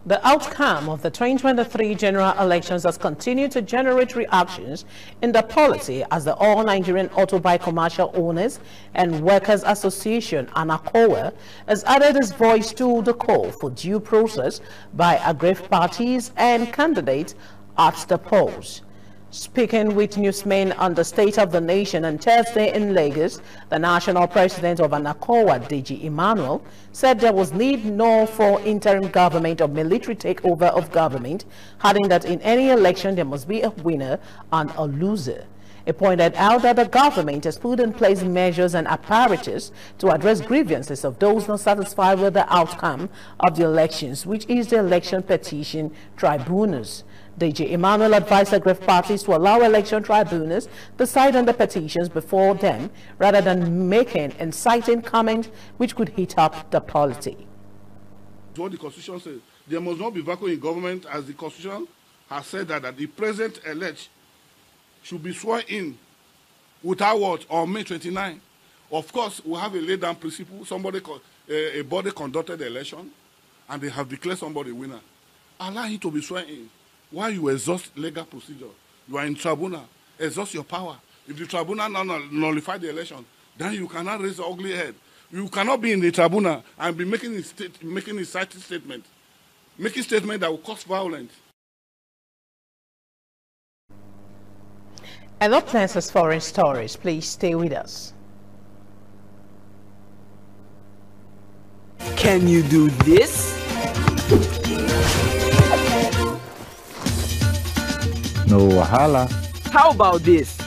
The outcome of the 2023 general elections has continued to generate reactions in the polity as the All Nigerian Auto-Bike Commercial Owners and Workers Association, ANACOA, has added its voice to the call for due process by aggrieved parties and candidates at the polls. Speaking with newsmen on the state of the nation on Thursday in Lagos, the national president of ANACOA, DG Emmanuel, said there was need nor for interim government or military takeover of government, adding that in any election there must be a winner and a loser. He pointed out that the government has put in place measures and apparatus to address grievances of those not satisfied with the outcome of the elections, which is the election petition tribunals. DG Emmanuel advised aggrieved parties to allow election tribunals to decide on the petitions before them rather than making inciting comments which could heat up the polity. What the Constitution says, there must not be vacuum in government, as the Constitution has said that the president-elect should be sworn in without what, on May 29. Of course, we have a laid-down principle. A body conducted the election, and they have declared somebody winner. Allow him to be sworn in. While you exhaust legal procedure, you are in tribunal, exhaust your power. If the tribunal now nullify the election, then you cannot raise the ugly head. You cannot be in the tribunal and be making a cited statement, making statement that will cause violence. And up next is foreign stories. Please stay with us. Can you do this? No wahala. How about this?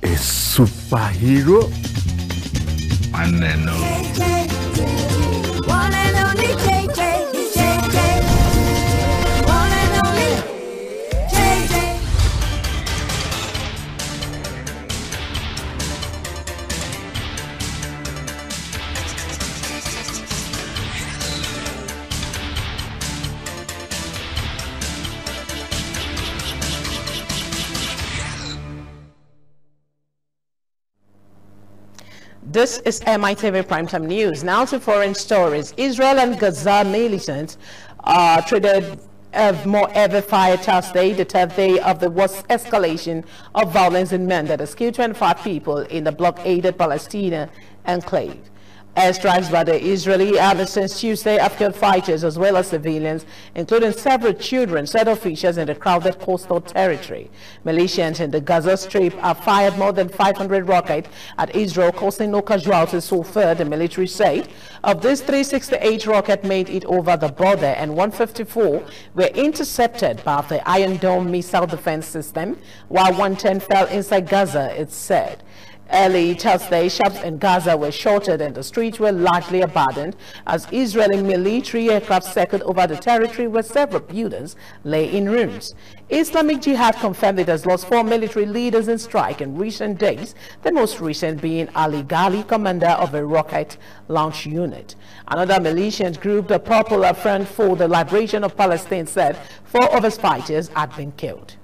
A superhero? One and only. One and only JJ. JJ. One and only JJ. This is MITV Primetime News. Now to foreign stories. Israel and Gaza militants traded more ever fire Thursday, the 10th day of the worst escalation of violence in men that has killed 25 people in the blockaded Palestine enclave. Airstrikes by the Israeli army since Tuesday have killed fighters as well as civilians, including several children, said officials in the crowded coastal territory. Militias in the Gaza Strip have fired more than 500 rockets at Israel, causing no casualties so far, the military said. Of these, 368 rockets made it over the border and 154 were intercepted by the Iron Dome missile defense system, while 110 fell inside Gaza, it said. Early Thursday, shops in Gaza were shorted and the streets were largely abandoned as Israeli military aircraft circled over the territory where several buildings lay in ruins. Islamic Jihad confirmed it has lost 4 military leaders in strike in recent days, the most recent being Ali Ghali, commander of a rocket launch unit. Another militant group, the Popular Front for the Liberation of Palestine, said 4 of its fighters had been killed.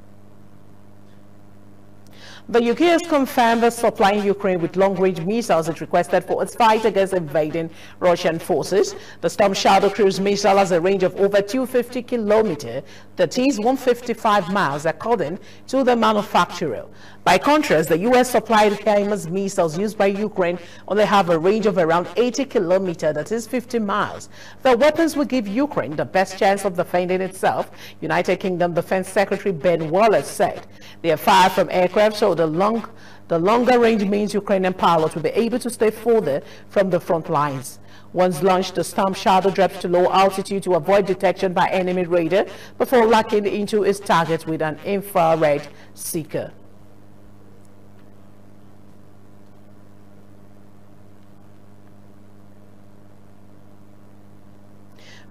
The UK has confirmed that supplying Ukraine with long-range missiles it requested for its fight against invading Russian forces. The Storm Shadow cruise missile has a range of over 250 kilometers, that is 155 miles, according to the manufacturer. By contrast, the U.S. supplied HIMARS missiles used by Ukraine only have a range of around 80 kilometers, that is 50 miles. The weapons will give Ukraine the best chance of defending itself, United Kingdom Defense Secretary Ben Wallace said. They are fired from aircraft, so the longer range means Ukrainian pilots will be able to stay further from the front lines. Once launched, the Storm Shadow drops to low altitude to avoid detection by enemy radar before locking into its target with an infrared seeker.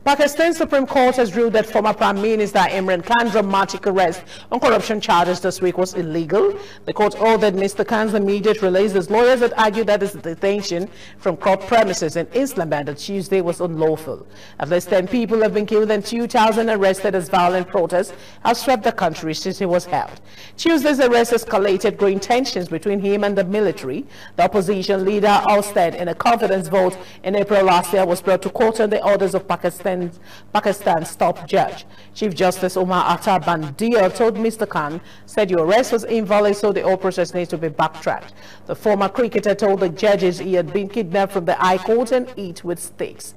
Pakistan Supreme Court has ruled that former Prime Minister Imran Khan's dramatic arrest on corruption charges this week was illegal. The court ordered Mr. Khan's immediate release. His lawyers had argued that his detention from court premises in Islamabad on Tuesday was unlawful. At least 10 people have been killed and 2,000 arrested as violent protests have swept the country since he was held. Tuesday's arrest escalated growing tensions between him and the military. The opposition leader, ousted in a confidence vote in April last year, was brought to court on the orders of Pakistan's top judge. Chief Justice Umar Atta Bandir told Mr. Khan, said your arrest was invalid, so the whole process needs to be backtracked. The former cricketer told the judges he had been kidnapped from the High Court and eat with sticks.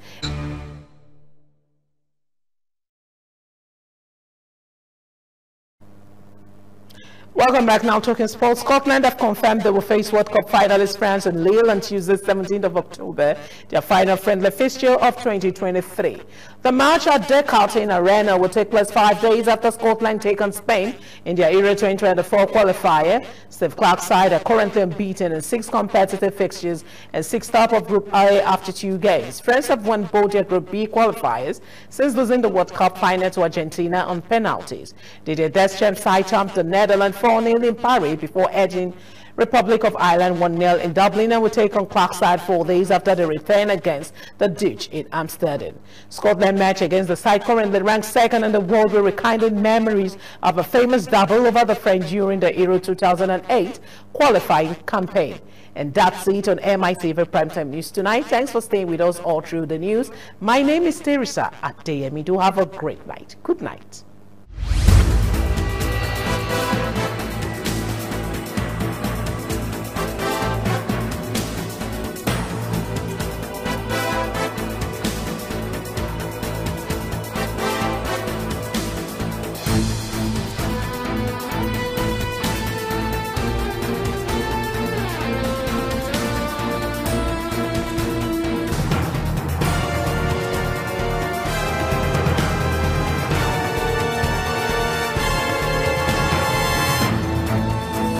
Welcome back. Now talking sports. Scotland have confirmed they will face World Cup finalist France and Lille on Tuesday, 17th of October, their final friendly fixture of 2023. The match at the Carlton Arena will take place 5 days after Scotland take on Spain in their Euro 2024 qualifier. Steve Clarke's side are currently unbeaten in 6 competitive fixtures and 6 top of Group A after 2 games. France have won both their Group B qualifiers since losing the World Cup final to Argentina on penalties. Didier Deschamps' side thumped the Netherlands 4-0 in Paris before edging Republic of Ireland 1-0 in Dublin and will take on Clarke's side 4 days after the return against the Dutch in Amsterdam. Scotland match against the side currently ranked second in the world will rekindle memories of a famous double over the French during the Euro 2008 qualifying campaign. And that's it on MITV Primetime News tonight. Thanks for staying with us all through the news. My name is Teresa Adeyemi. Do have a great night. Good night.